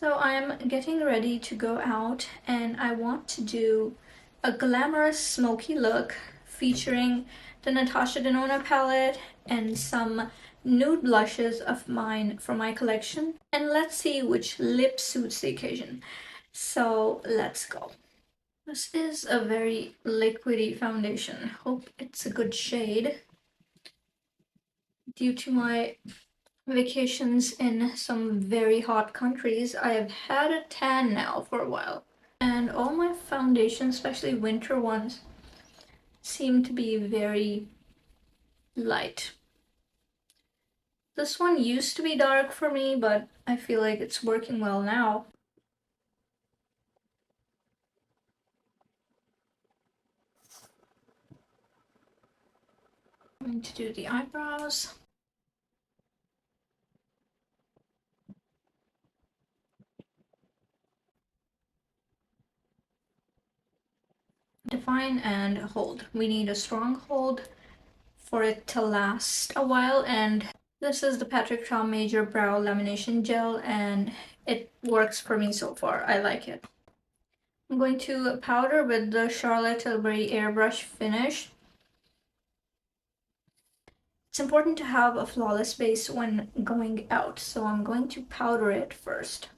So I'm getting ready to go out and I want to do a glamorous smoky look featuring the Natasha Denona palette and some nude blushes of mine from my collection. And let's see which lip suits the occasion. So let's go. This is a very liquidy foundation. Hope it's a good shade. Due to my vacations in some very hot countries, I have had a tan now for a while. And all my foundations, especially winter ones, seem to be very light. This one used to be dark for me, but I feel like it's working well now. I'm going to do the eyebrows. Define and hold. We need a strong hold for it to last a while, and this is the Patrick Shaw Major Brow Lamination Gel, and it works for me so far. I like it. I'm going to powder with the Charlotte Tilbury Airbrush finish. It's important to have a flawless base when going out, so I'm going to powder it first.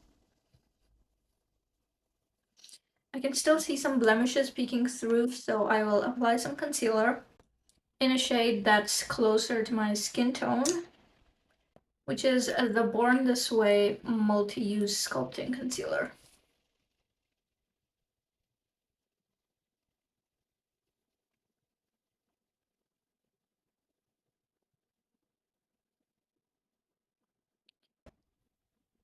I can still see some blemishes peeking through, so I will apply some concealer in a shade that's closer to my skin tone, which is the Born This Way Multi-Use Sculpting Concealer.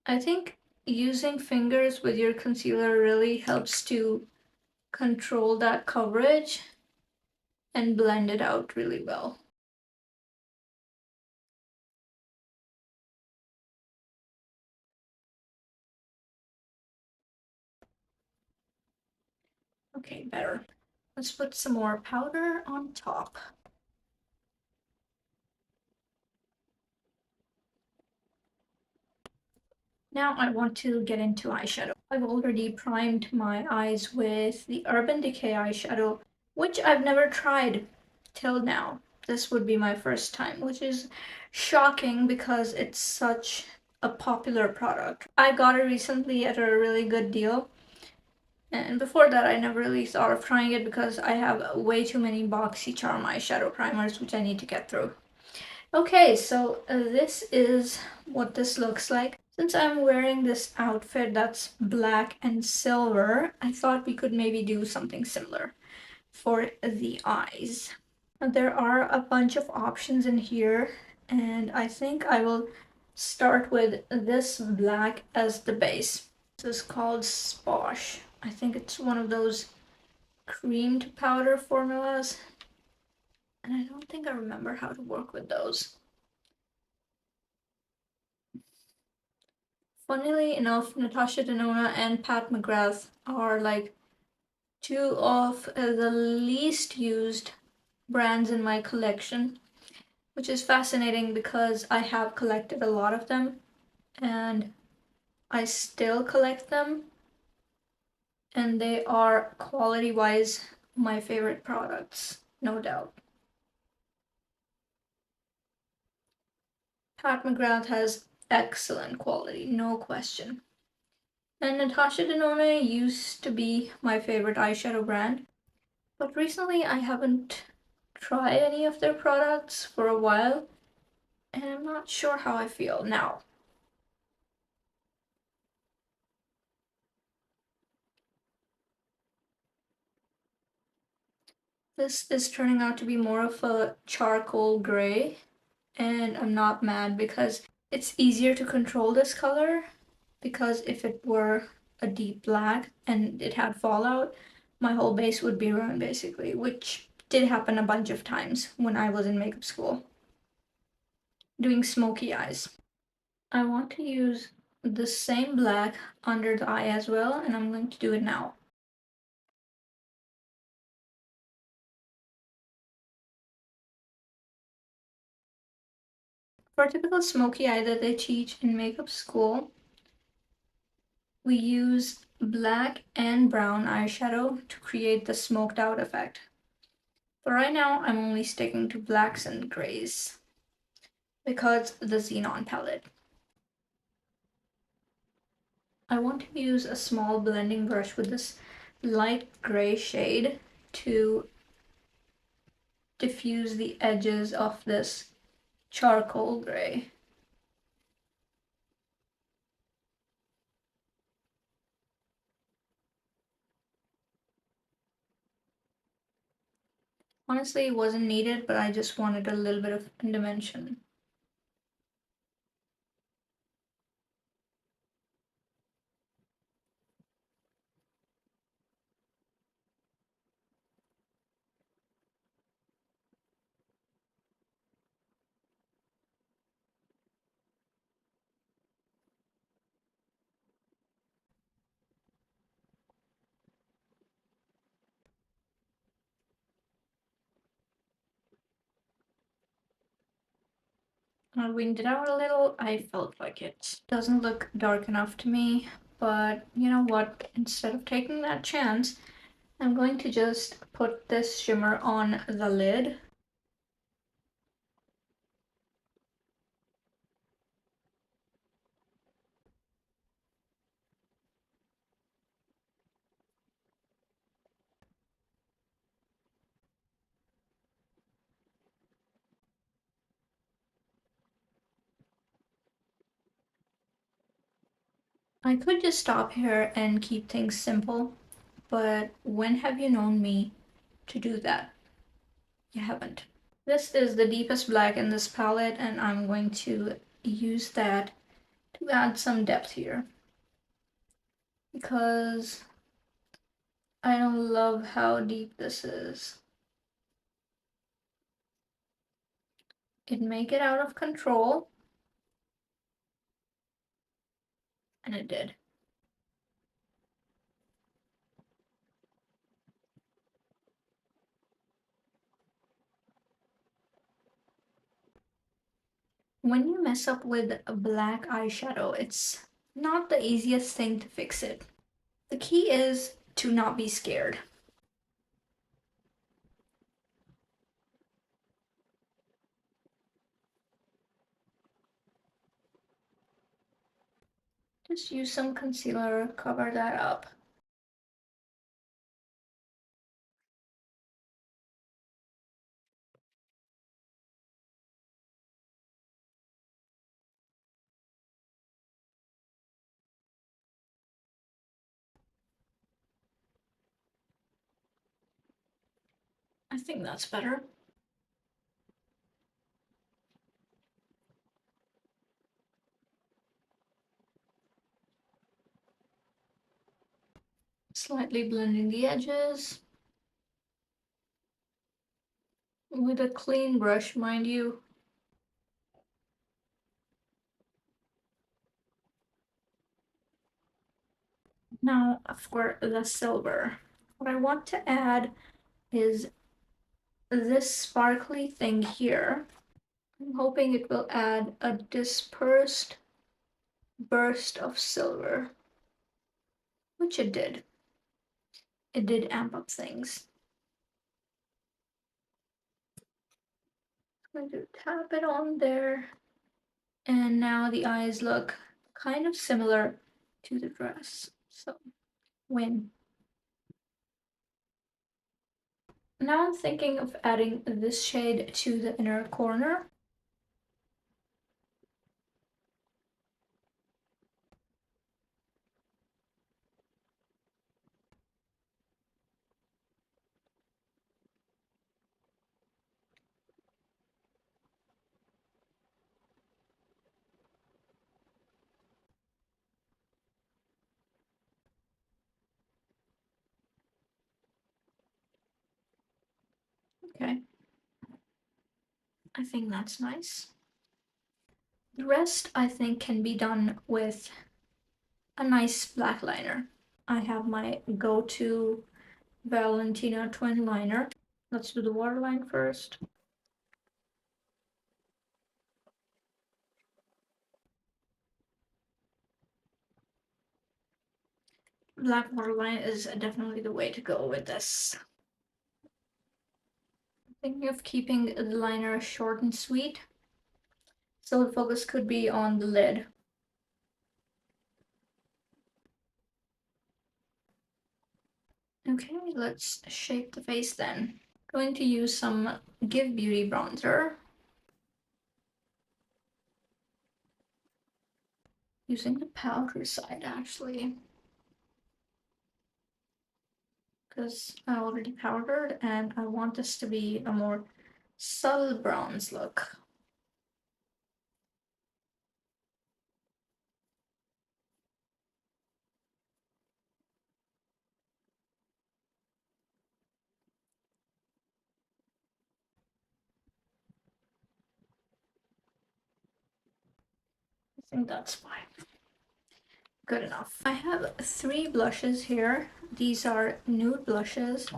I think using fingers with your concealer really helps to control that coverage and blend it out really well. Okay, better. Let's put some more powder on top. Now I want to get into eyeshadow. I've already primed my eyes with the Urban Decay eyeshadow, which I've never tried till now. This would be my first time, which is shocking because it's such a popular product. I got it recently at a really good deal. And before that, I never really thought of trying it because I have way too many BoxyCharm eyeshadow primers, which I need to get through. Okay, so this is what this looks like. Since I'm wearing this outfit that's black and silver, I thought we could maybe do something similar for the eyes. There are a bunch of options in here, and I think I will start with this black as the base. This is called Sposh. I think it's one of those creamed powder formulas, and I don't think I remember how to work with those. Funnily enough, Natasha Denona and Pat McGrath are like two of the least used brands in my collection, which is fascinating because I have collected a lot of them and I still collect them, and they are quality-wise my favorite products, no doubt. Pat McGrath has excellent quality, no question. And Natasha Denona used to be my favorite eyeshadow brand, but recently I haven't tried any of their products for a while, and I'm not sure how I feel now. This is turning out to be more of a charcoal gray, and I'm not mad because it's easier to control this color, because if it were a deep black and it had fallout, my whole base would be ruined basically, which did happen a bunch of times when I was in makeup school doing smoky eyes. I want to use the same black under the eye as well, and I'm going to do it now. For a typical smoky eye that they teach in makeup school, We use black and brown eyeshadow to create the smoked out effect. But right now, I'm only sticking to blacks and grays because the Xenon palette. I want to use a small blending brush with this light gray shade to diffuse the edges of this charcoal gray. Honestly, it wasn't needed, but I just wanted a little bit of dimension. I winged it out a little. I felt like it doesn't look dark enough to me, but you know what? Instead of taking that chance, I'm going to just put this shimmer on the lid. I could just stop here and keep things simple, but when have you known me to do that? You haven't. This is the deepest black in this palette, and I'm going to use that to add some depth here because I don't love how deep this is. It may get out of control, and it did. When you mess up with a black eyeshadow, it's not the easiest thing to fix it. The key is to not be scared. Just use some concealer, cover that up. I think that's better. Slightly blending the edges. With a clean brush, mind you. Now for the silver. What I want to add is this sparkly thing here. I'm hoping it will add a dispersed burst of silver, which it did. It did amp up things. I'm going to tap it on there. And now the eyes look kind of similar to the dress. So, win. Now I'm thinking of adding this shade to the inner corner. Okay. I think that's nice. The rest, I think, can be done with a nice black liner. I have my go-to Valentina twin liner. Let's do the waterline first. black waterline is definitely the way to go with this. Thinking of keeping the liner short and sweet, so the focus could be on the lid. Okay, let's shape the face then. Going to use some Give Beauty bronzer. Using the powder side actually, because I already powdered and I want this to be a more subtle bronze look. I think that's fine. Good enough. I have 3 blushes here. These are nude blushes.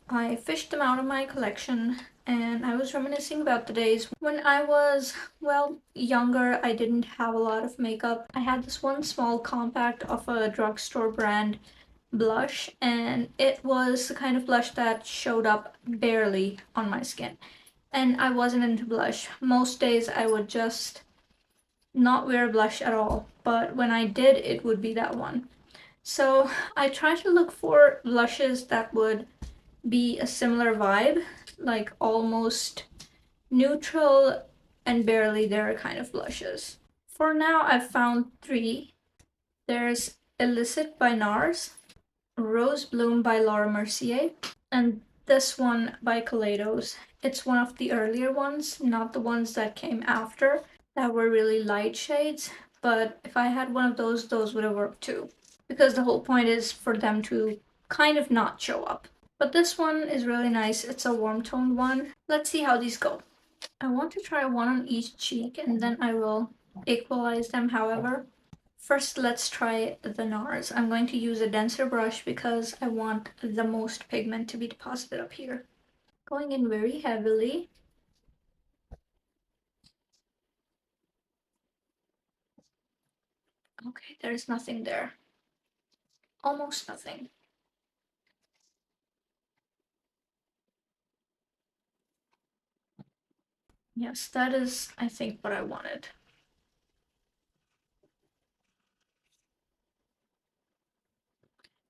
I fished them out of my collection and I was reminiscing about the days when I was, well, younger. I didn't have a lot of makeup. I had this one small compact of a drugstore brand blush, and it was the kind of blush that showed up barely on my skin. And I wasn't into blush. Most days I would just not wear blush at all, but when I did, it would be that one. So I try to look for blushes that would be a similar vibe, like almost neutral and barely there kind of blushes. For now, I've found 3. There's Illicit by NARS, Rose Bloom by Laura Mercier, and this one by Kaleidos. It's one of the earlier ones, not the ones that came after that were really light shades, but if I had one of those would have worked too, because the whole point is for them to kind of not show up. But this one is really nice. It's a warm toned one. Let's see how these go. I want to try one on each cheek and then I will equalize them however. First, let's try the NARS. I'm going to use a denser brush because I want the most pigment to be deposited up here. Going in very heavily. Okay, there's nothing there. Almost nothing. Yes, that is, I think, what I wanted.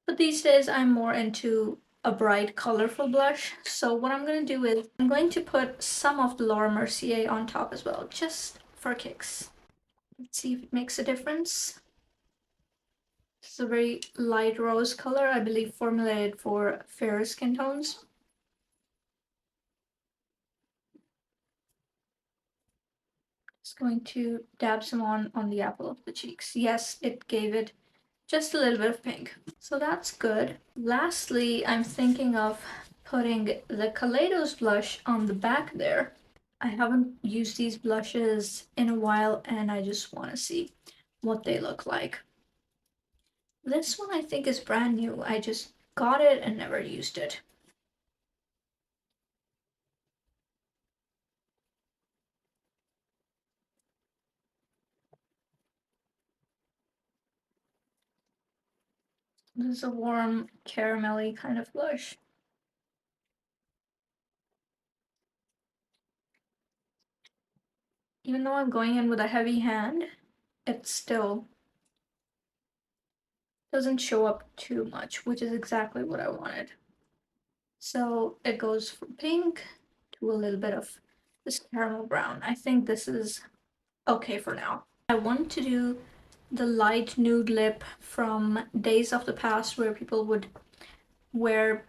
But these days I'm more into a bright, colorful blush. So what I'm going to do is I'm going to put some of the Laura Mercier on top as well, just for kicks. Let's see if it makes a difference. It's a very light rose color, I believe formulated for fairer skin tones. Just going to dab some on the apple of the cheeks. Yes, it gave it just a little bit of pink. So that's good. Lastly, I'm thinking of putting the Kaleidos blush on the back there. I haven't used these blushes in a while and I just want to see what they look like. This one I think is brand new. I just got it and never used it. This is a warm caramelly kind of blush. Even though I'm going in with a heavy hand, it still doesn't show up too much, which is exactly what I wanted. So it goes from pink to a little bit of this caramel brown. I think this is okay for now. I want to do the light nude lip from Days of the Past where people would wear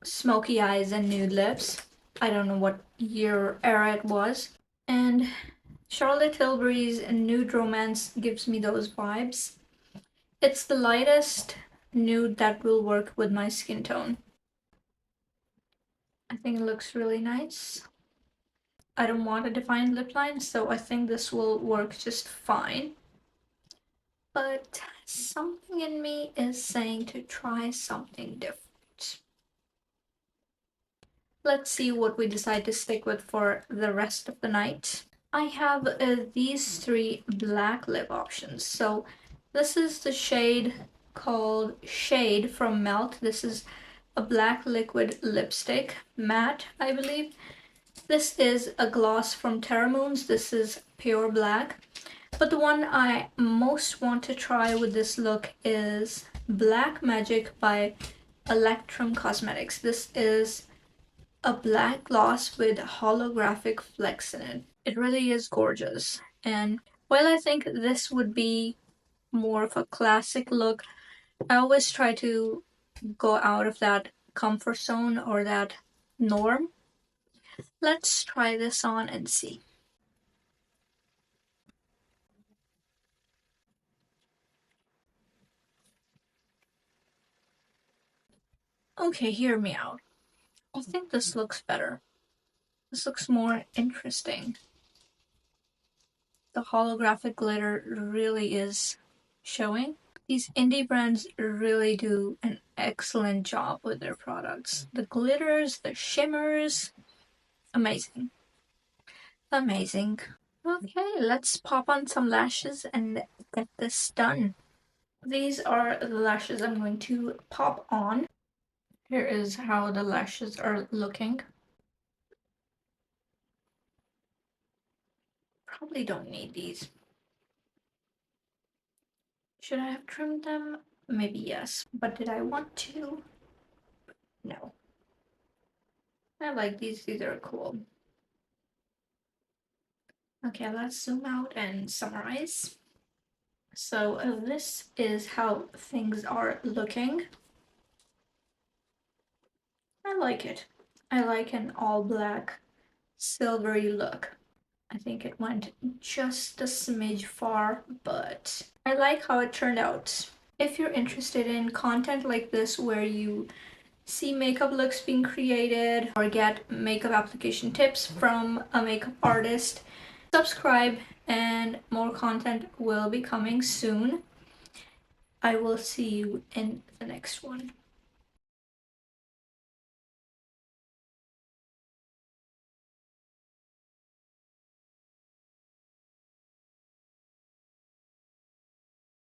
smoky eyes and nude lips. I don't know what year or era it was. And Charlotte Tilbury's Nude Romance gives me those vibes. It's the lightest nude that will work with my skin tone. I think it looks really nice. I don't want a defined lip line, so I think this will work just fine. But something in me is saying to try something different. Let's see what we decide to stick with for the rest of the night. I have these 3 black lip options. So this is the shade called Shade from Melt. This is a black liquid lipstick, matte, I believe. This is a gloss from Terra Moons. This is pure black. But the one I most want to try with this look is Black Magic by Electrum Cosmetics. This is a black gloss with holographic flecks in it. It really is gorgeous. And while I think this would be more of a classic look, I always try to go out of that comfort zone or that norm. Let's try this on and see. Okay, hear me out. I think this looks better. This looks more interesting. The holographic glitter really is showing. These indie brands really do an excellent job with their products. The glitters, the shimmers, amazing. Amazing. Okay, let's pop on some lashes and get this done. These are the lashes I'm going to pop on. Here is how the lashes are looking. Probably don't need these. Should I have trimmed them? Maybe yes, but did I want to? No. I like these are cool. Okay, let's zoom out and summarize. So this is how things are looking. I like it. I like an all black silvery look. I think it went just a smidge far, but I like how it turned out. If you're interested in content like this where you see makeup looks being created or get makeup application tips from a makeup artist, subscribe and more content will be coming soon. I will see you in the next one.